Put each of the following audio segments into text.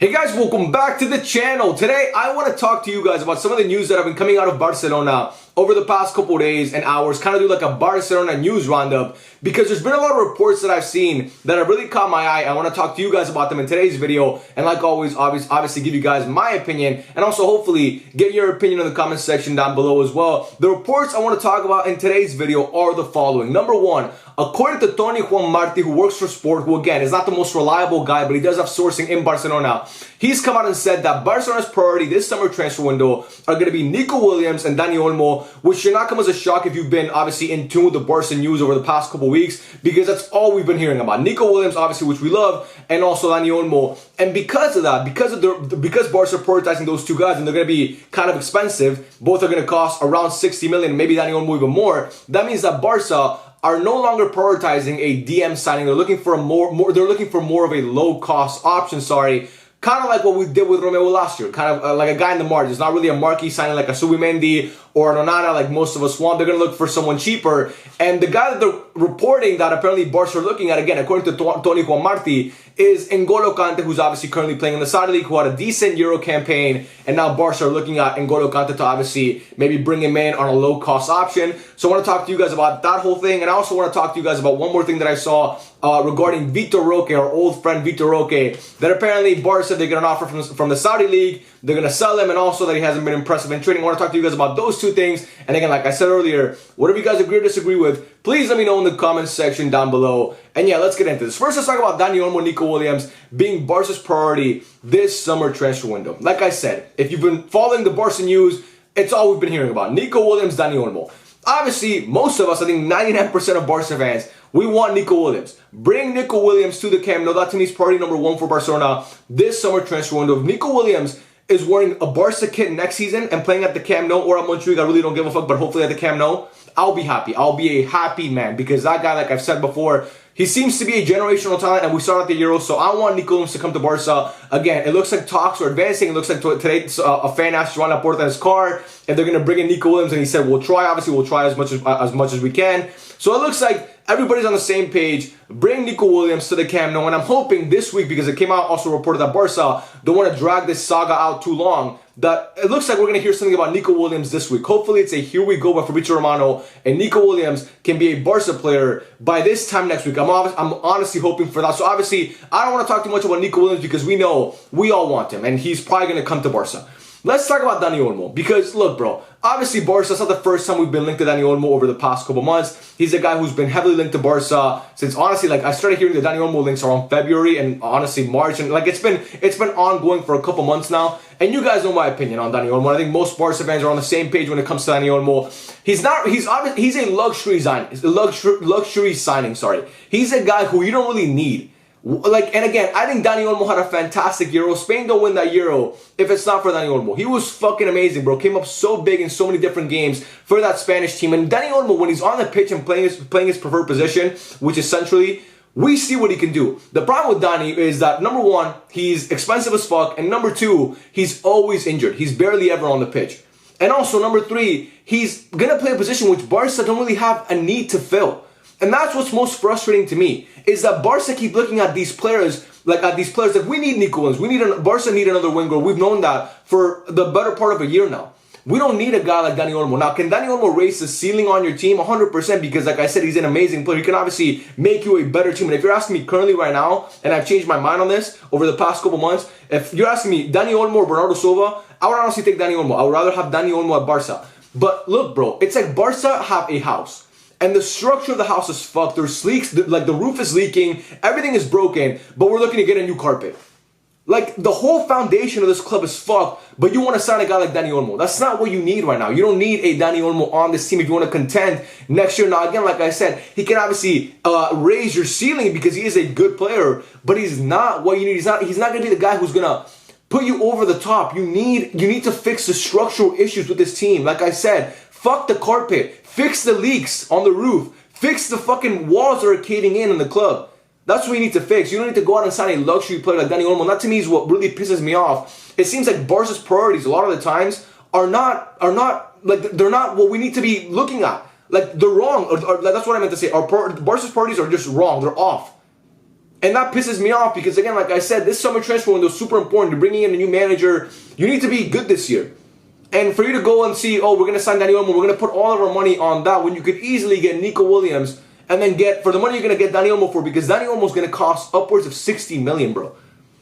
Hey guys, welcome back to the channel. Today I want to talk to you guys about some of the news that have been coming out of Barcelona over the past couple days and hours, kind of do like a Barcelona news roundup, because there's been a lot of reports that I've seen that have really caught my eye. I want to talk to you guys about them in today's video, and like always, obviously give you guys my opinion, and also hopefully get your opinion in the comment section down below as well. The reports I want to talk about in today's video are the following. Number one, according to Tony Juan Marti, who works for Sport, who again is not the most reliable guy, but he does have sourcing in Barcelona, he's come out and said that Barcelona's priority this summer transfer window are going to be Nico Williams and Dani Olmo, which should not come as a shock if you've been obviously in tune with the Barca news over the past couple weeks, because that's all we've been hearing about. Nico Williams, obviously, which we love, and also Dani Olmo. And because of that, because Barca are prioritizing those two guys, and they're going to be kind of expensive, both are going to cost around 60 million, maybe Dani Olmo even more. That means that Barca are no longer prioritizing a DM signing. They're looking for they're looking for more of a low cost option. Kind of like what we did with Romeo last year, kind of like a guy in the margins. Not really a marquee signing like a Subimendi or an Onana like most of us want. They're going to look for someone cheaper. And the guy that they're reporting that apparently Barca are looking at, again, according to Tony Juan Marti, is N'Golo Kante, who's obviously currently playing in the Saudi League, who had a decent Euro campaign. And now Barca are looking at N'Golo Kante to obviously maybe bring him in on a low-cost option. So I want to talk to you guys about that whole thing. And I also want to talk to you guys about one more thing that I saw regarding Vitor Roque, our old friend Vitor Roque, that apparently Barca said they get an offer from the Saudi League. They're going to sell him, and also that he hasn't been impressive in training. I want to talk to you guys about those two things. And again, like I said earlier, whatever you guys agree or disagree with, please let me know in the comments section down below. And yeah, let's get into this. First, let's talk about Dani Olmo, Nico Williams being Barca's priority this summer transfer window. Like I said, if you've been following the Barca news, it's all we've been hearing about. Nico Williams, Dani Olmo. Obviously, most of us, I think 99% of Barca fans, we want Nico Williams. Bring Nico Williams to the Camp Nou. That to me is priority number one for Barcelona this summer transfer window. If Nico Williams is wearing a Barca kit next season and playing at the Camp Nou or at Montjuic, I really don't give a fuck, but hopefully at the Camp Nou, I'll be happy. I'll be a happy man, because that guy, like I've said before, he seems to be a generational talent, and we saw it at the Euros, so I want Nico Williams to come to Barca. Again, it looks like talks are advancing. It looks like today a fan asked Joan Laporta in his car if they're going to bring in Nico Williams, and he said, we'll try. Obviously, we'll try as much as we can. So it looks like everybody's on the same page. Bring Nico Williams to the Camp Nou, and I'm hoping this week, because it came out also reported that Barca don't want to drag this saga out too long, that it looks like we're going to hear something about Nico Williams this week. Hopefully it's a here we go by Fabrizio Romano, and Nico Williams can be a Barca player by this time next week. I'm honestly hoping for that. So obviously, I don't want to talk too much about Nico Williams, because we know we all want him, and he's probably going to come to Barca. Let's talk about Dani Olmo, because look, bro, obviously Barca, it's not the first time we've been linked to Dani Olmo over the past couple months. He's a guy who's been heavily linked to Barca since, honestly, like I started hearing the Dani Olmo links around February and honestly March, and like it's been ongoing for a couple months now. And you guys know my opinion on Dani Olmo. I think most Barca fans are on the same page when it comes to Dani Olmo. He's a luxury signing. He's a guy who you don't really need. And again, I think Dani Olmo had a fantastic Euro. Spain don't win that Euro if it's not for Dani Olmo. He was fucking amazing, bro. Came up so big in so many different games for that Spanish team. And Dani Olmo, when he's on the pitch and playing his preferred position, which is centrally, we see what he can do. The problem with Dani is that, number one, he's expensive as fuck, and number two, he's always injured. He's barely ever on the pitch. And also, number three, he's gonna play a position which Barca don't really have a need to fill. And that's what's most frustrating to me, is that Barca keep looking at these players like we need Nico Williams. Barca need another winger. We've known that for the better part of a year now. We don't need a guy like Dani Olmo. Now, can Dani Olmo raise the ceiling on your team? 100%, because like I said, he's an amazing player. He can obviously make you a better team. And if you're asking me currently right now, and I've changed my mind on this over the past couple months, if you're asking me Dani Olmo or Bernardo Silva, I would honestly take Dani Olmo. I would rather have Dani Olmo at Barca. But look, bro, it's like Barca have a house, and the structure of the house is fucked. There's leaks, like the roof is leaking, everything is broken, but we're looking to get a new carpet. Like, the whole foundation of this club is fucked, but you want to sign a guy like Dani Olmo. That's not what you need right now. You don't need a Dani Olmo on this team if you want to contend next year. Now, again, like I said, he can obviously raise your ceiling because he is a good player, but he's not what you need. He's not going to be the guy who's going to put you over the top. You need to fix the structural issues with this team. Like I said, fuck the carpet. Fix the leaks on the roof. Fix the fucking walls that are caving in the club. That's what you need to fix. You don't need to go out and sign a luxury player like Dani Olmo. That to me is what really pisses me off. It seems like Barca's priorities a lot of the times are not what we need to be looking at. Like, they're wrong. Or that's what I meant to say. Barca's priorities are just wrong. They're off. And that pisses me off because, again, like I said, this summer transfer window is super important. You're bringing in a new manager. You need to be good this year. And for you to go and see, oh, we're going to sign Dani Olmo, we're going to put all of our money on that when you could easily get Nico Williams and then get, for the money you're going to get Dani Olmo for, because Dani Olmo is going to cost upwards of 60 million, bro.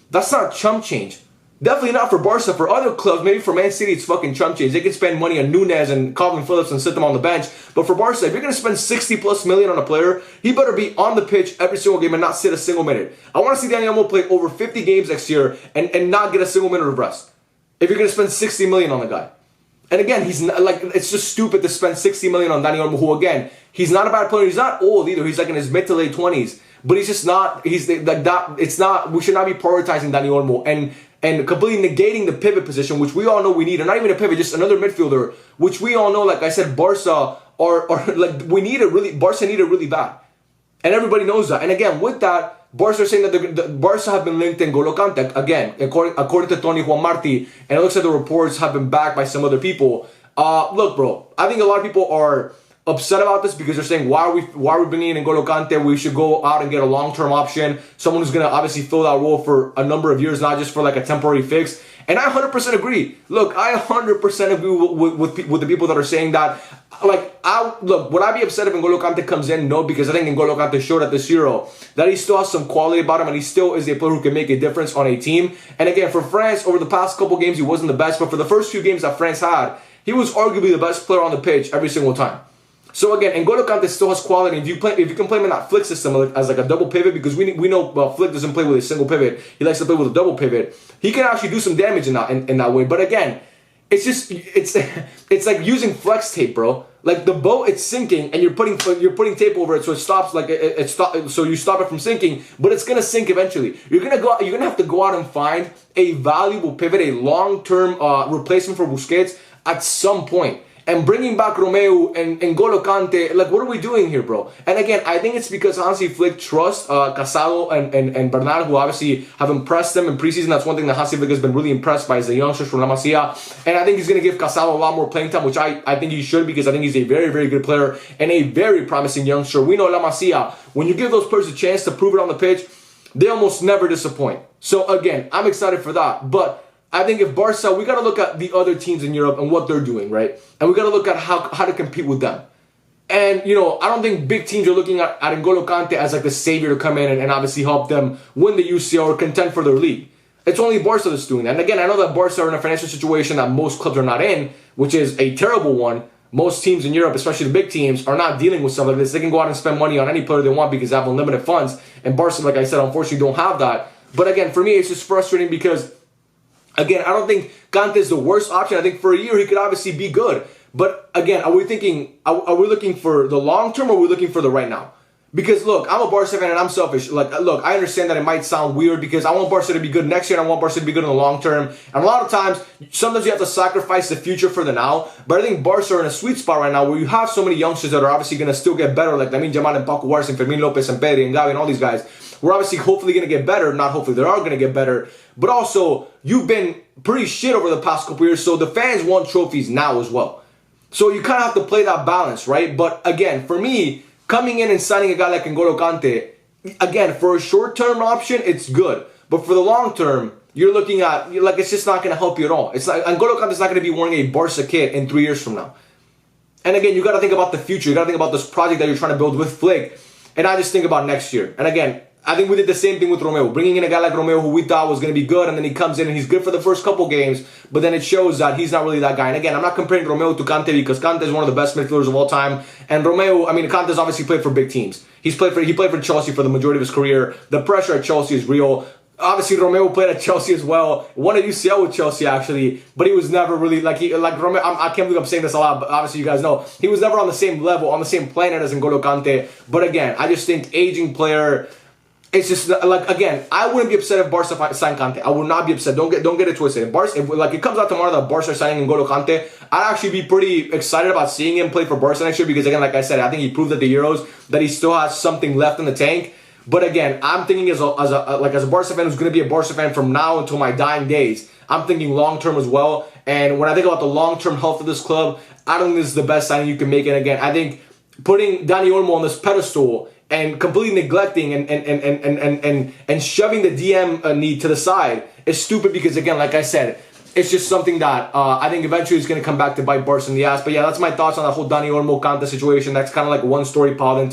That's not chump change. Definitely not for Barca. For other clubs, maybe for Man City, it's fucking chump change. They can spend money on Nunez and Calvin Phillips and sit them on the bench. But for Barca, if you're going to spend 60 plus million on a player, he better be on the pitch every single game and not sit a single minute. I want to see Dani Olmo play over 50 games next year and not get a single minute of rest. If you're going to spend 60 million on the guy. And again, he's not, like, it's just stupid to spend 60 million on Dani Olmo, who, again, he's not a bad player. He's not old either. He's like in his mid to late 20s. But he's just not, like that. It's not, we should not be prioritizing Dani Olmo and completely negating the pivot position, which we all know we need. And not even a pivot, just another midfielder, which we all know, like I said, Barca Barca need it really bad. And everybody knows that. And again, with that, Barca are saying that the Barca have been linked in N'Golo Kante. Again, according to Tony Juan Marti, and it looks like the reports have been backed by some other people. Look, bro, I think a lot of people are upset about this because they're saying, why are we bringing in N'Golo Kante? We should go out and get a long-term option, someone who's going to obviously fill that role for a number of years, not just for like a temporary fix. And I 100% agree. Look, I 100% agree with the people that are saying that. Like, would I be upset if N'Golo Kante comes in? No, because I think N'Golo Kante showed at this Euro that he still has some quality about him and he still is a player who can make a difference on a team. And again, for France, over the past couple games, he wasn't the best, but for the first few games that France had, he was arguably the best player on the pitch every single time. So again, N'Golo Kante still has quality. If you can play him in that flick system as like a double pivot, because we know Flick doesn't play with a single pivot. He likes to play with a double pivot. He can actually do some damage in that way. But again, it's like using flex tape, bro. Like the boat, it's sinking, and you're putting tape over it so it stops. Like so you stop it from sinking, but it's gonna sink eventually. You're gonna have to go out and find a valuable pivot, a long-term replacement for Busquets at some point. And bringing back Romeo and N'Golo Kante, like, what are we doing here, bro? And again, I think it's because Hansi Flick trusts Casado and Bernal, who obviously have impressed them in preseason. That's one thing that Hansi Flick has been really impressed by, is the youngsters from La Masia. And I think he's going to give Casado a lot more playing time, which I think he should, because I think he's a very, very good player and a very promising youngster. We know La Masia, when you give those players a chance to prove it on the pitch, they almost never disappoint. So again, I'm excited for that. But I think if Barca, we got to look at the other teams in Europe and what they're doing, right? And we got to look at how to compete with them. And, you know, I don't think big teams are looking at N'Golo Kante as like the savior to come in and obviously help them win the UCL or contend for their league. It's only Barca that's doing that. And again, I know that Barca are in a financial situation that most clubs are not in, which is a terrible one. Most teams in Europe, especially the big teams, are not dealing with stuff like this. They can go out and spend money on any player they want because they have unlimited funds. And Barca, like I said, unfortunately don't have that. But again, for me, it's just frustrating because, again, I don't think Kante is the worst option. I think for a year he could obviously be good. But again, are we looking for the long term, or are we looking for the right now? Because look, I'm a Barca fan and I'm selfish. Like, look, I understand that it might sound weird because I want Barca to be good next year and I want Barca to be good in the long term. And a lot of times, sometimes you have to sacrifice the future for the now. But I think Barca are in a sweet spot right now where you have so many youngsters that are obviously going to still get better, like Lamine Yamal and Paco Juárez and Fermín López and Pedri and Gavi and all these guys. We're obviously hopefully going to get better. Not hopefully, they are going to get better. But also, you've been pretty shit over the past couple years, so the fans want trophies now as well. So you kind of have to play that balance, right? But again, for me, coming in and signing a guy like N'Golo Kante, again, for a short-term option, it's good. But for the long term, you're looking at, like, it's just not going to help you at all. It's like N'Golo Kante's not going to be wearing a Barca kit in 3 years from now. And again, you got to think about the future. You got to think about this project that you're trying to build with Flick. And I just think about next year. And again, I think we did the same thing with Romeo. Bringing in a guy like Romeo who we thought was going to be good, and then he comes in and he's good for the first couple games, but then it shows that he's not really that guy. And again, I'm not comparing Romeo to Kante because Kante is one of the best midfielders of all time. And Romeo, I mean, Kante's obviously played for big teams. He played for Chelsea for the majority of his career. The pressure at Chelsea is real. Obviously, Romeo played at Chelsea as well. Won a UCL with Chelsea, actually. But he was never really, like Romeo, I can't believe I'm saying this a lot, but obviously you guys know. He was never on the same level, on the same planet as N'Golo Kante. But again, I just think aging player, it's just, like, again, I wouldn't be upset if Barca signed Kante. I would not be upset. Don't get it twisted. If like, it comes out tomorrow that Barca are signing N'Golo Kante, I'd actually be pretty excited about seeing him play for Barca next year because, again, like I said, I think he proved at the Euros that he still has something left in the tank. But again, I'm thinking as a Barca fan who's going to be a Barca fan from now until my dying days, I'm thinking long-term as well. And when I think about the long-term health of this club, I don't think this is the best signing you can make. And again, I think putting Dani Olmo on this pedestal and completely neglecting and shoving the DM need to the side is stupid because, again, like I said, it's just something that I think eventually is going to come back to bite Barca in the ass. But yeah, that's my thoughts on that whole Dani Olmo Kanta situation. That's kind of like one story piled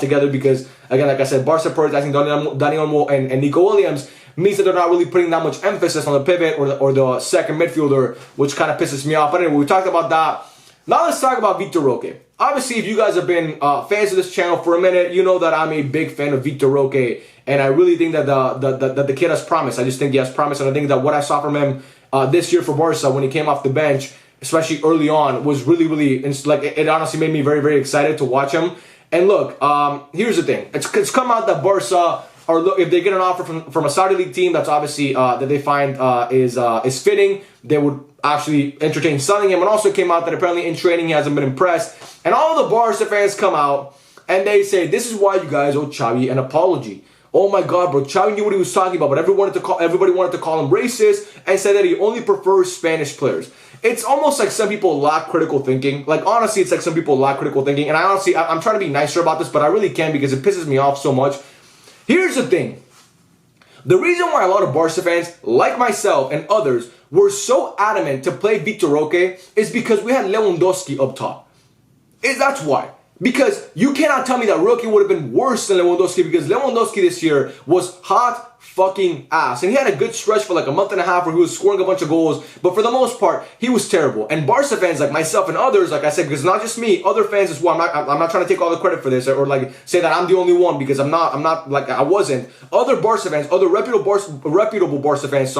together because, again, like I said, Barca prioritizing Dani Olmo and Nico Williams means that they're not really putting that much emphasis on the pivot or the second midfielder, which kind of pisses me off. But anyway, we talked about that. Now let's talk about Vitor Roque. Obviously, if you guys have been fans of this channel for a minute, you know that I'm a big fan of Vitor Roque, and I really think that the kid has promise. I just think he has promise, and I think that what I saw from him this year for Barca when he came off the bench, especially early on, was really like it honestly made me very, very excited to watch him. And look, here's the thing: it's come out that Barca, or look, if they get an offer from a Saudi league team that's obviously that they find is fitting, they would actually entertain selling him. And also came out that apparently in training he hasn't been impressed. And all the Barca fans come out and they say, this is why you guys owe Xavi an apology. Oh my God, bro, Xavi knew what he was talking about, but everybody wanted to call him racist and said that he only prefers Spanish players. It's almost like some people lack critical thinking. Like, honestly, it's like some people lack critical thinking. And I'm trying to be nicer about this, but I really can't because it pisses me off so much. Here's the thing. The reason why a lot of Barca fans, like myself and others, were so adamant to play Vitor Roque is because we had Lewandowski up top. That's why. Because you cannot tell me that Roque would have been worse than Lewandowski because Lewandowski this year was hot fucking ass. And he had a good stretch for like a month and a half where he was scoring a bunch of goals. But for the most part, he was terrible. And Barca fans like myself and others, like I said, because not just me, other fans as well. I'm not trying to take all the credit for this or like say that I'm the only one because I'm not like I wasn't. Other Barca fans, other reputable Barca fans,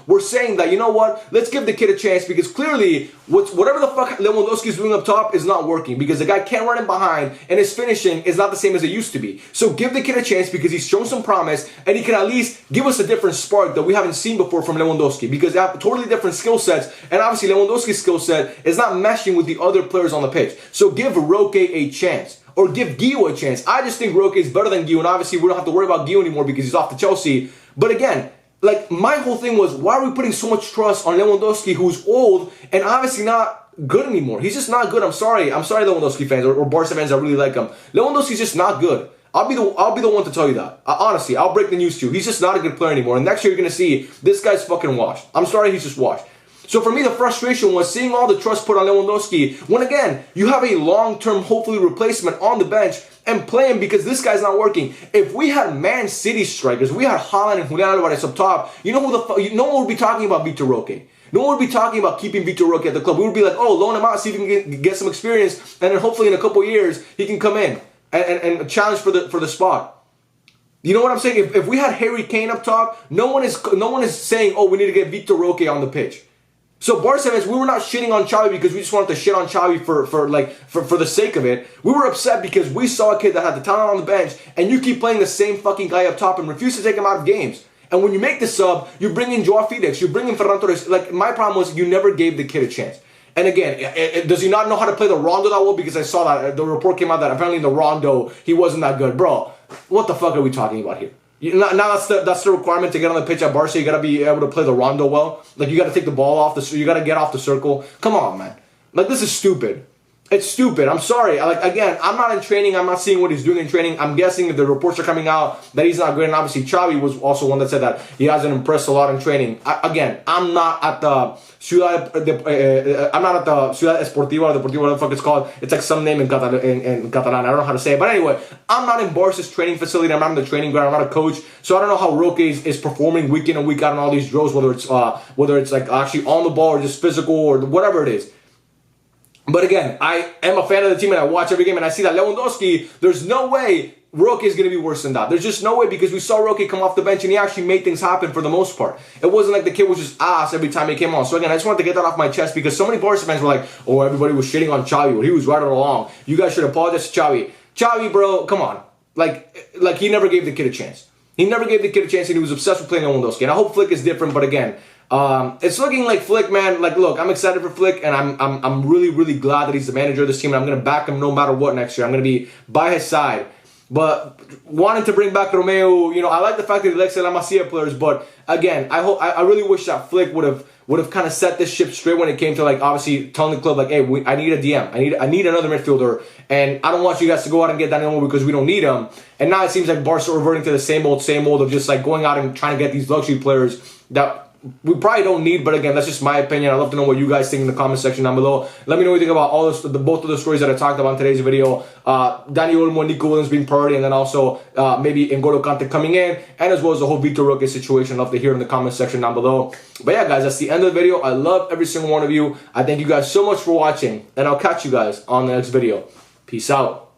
were saying that, you know what, let's give the kid a chance because clearly whatever the fuck Lewandowski is doing up top is not working because the guy can't run in behind and his finishing is not the same as it used to be. So give the kid a chance because he's shown some promise and he can at least give us a different spark that we haven't seen before from Lewandowski because they have totally different skill sets and obviously Lewandowski's skill set is not meshing with the other players on the pitch. So give Roque a chance or give Guiu a chance. I just think Roque is better than Guiu and obviously we don't have to worry about Guiu anymore because he's off to Chelsea. But again, like my whole thing was why are we putting so much trust on Lewandowski who's old and obviously not good anymore? He's just not good. I'm sorry Lewandowski fans or Barca fans that really like him. Lewandowski's just not good. I'll be the one to tell you that. Honestly, I'll break the news to you. He's just not a good player anymore. And next year you're going to see this guy's fucking washed. I'm sorry, he's just washed. So for me, the frustration was seeing all the trust put on Lewandowski when, again, you have a long-term, hopefully, replacement on the bench and play him because this guy's not working. If we had Man City strikers, we had Haaland and Julian Alvarez up top, no one would be talking about Vitor Roque. No one would be talking about keeping Vitor Roque at the club. We would be like, oh, loan him out, see if he can get some experience, and then hopefully in a couple years, he can come in and challenge for the spot. You know what I'm saying? If we had Harry Kane up top, no one is saying, oh, we need to get Vitor Roque on the pitch. So Barca fans, we were not shitting on Xavi because we just wanted to shit on Xavi for the sake of it. We were upset because we saw a kid that had the talent on the bench, and you keep playing the same fucking guy up top and refuse to take him out of games. And when you make the sub, you bring in Joao Felix, you bring in Ferran Torres. Like my problem was, you never gave the kid a chance. And again, does he not know how to play the Rondo that well? Because I saw that the report came out that apparently in the Rondo he wasn't that good, bro. What the fuck are we talking about here? Now that's the requirement to get on the pitch at Barca. You gotta be able to play the Rondo well. Like you gotta take the ball off you gotta get off the circle. Come on, man. Like this is stupid. It's stupid. I'm sorry. Again, I'm not in training. I'm not seeing what he's doing in training. I'm guessing if the reports are coming out that he's not good. And obviously, Xavi was also one that said that he hasn't impressed a lot in training. I'm not at the Ciudad Esportiva or Deportiva, whatever the fuck it's called. It's like some name in Catalan. I don't know how to say it. But anyway, I'm not in Barca's training facility. I'm not in the training ground. I'm not a coach. So I don't know how Roque is performing week in and week out on all these drills, whether it's like actually on the ball or just physical or whatever it is. But again, I am a fan of the team and I watch every game and I see that Lewandowski, there's no way Roque is going to be worse than that. There's just no way because we saw Roque come off the bench and he actually made things happen for the most part. It wasn't like the kid was just ass every time he came on. So again, I just wanted to get that off my chest because so many Barca fans were like, oh, everybody was shitting on Xavi. Well, he was right all along. You guys should apologize to Xavi. Xavi, bro, come on. Like he never gave the kid a chance. He never gave the kid a chance and he was obsessed with playing Lewandowski. And I hope Flick is different, but again, it's looking like Flick, man. Like, look, I'm excited for Flick, and I'm really, really glad that he's the manager of this team, and I'm gonna back him no matter what next year. I'm gonna be by his side. But wanting to bring back Romeo, you know, I like the fact that he likes the La Masia players, but again, I really wish that Flick would have kind of set this ship straight when it came to, like, obviously telling the club, like, hey, I need a DM, I need another midfielder, and I don't want you guys to go out and get Dani Olmo because we don't need him. And now it seems like Barca are reverting to the same old of just like going out and trying to get these luxury players that we probably don't need. But again, that's just my opinion. I'd love to know what you guys think in the comment section down below. Let me know what you think about all this, both of the stories that I talked about in today's video. Dani Olmo and Nico Williams being priority, and then also maybe N'Golo Kante coming in, and as well as the whole Vitor Roque situation. I'd love to hear in the comment section down below. But yeah, guys, that's the end of the video. I love every single one of you. I thank you guys so much for watching, and I'll catch you guys on the next video. Peace out.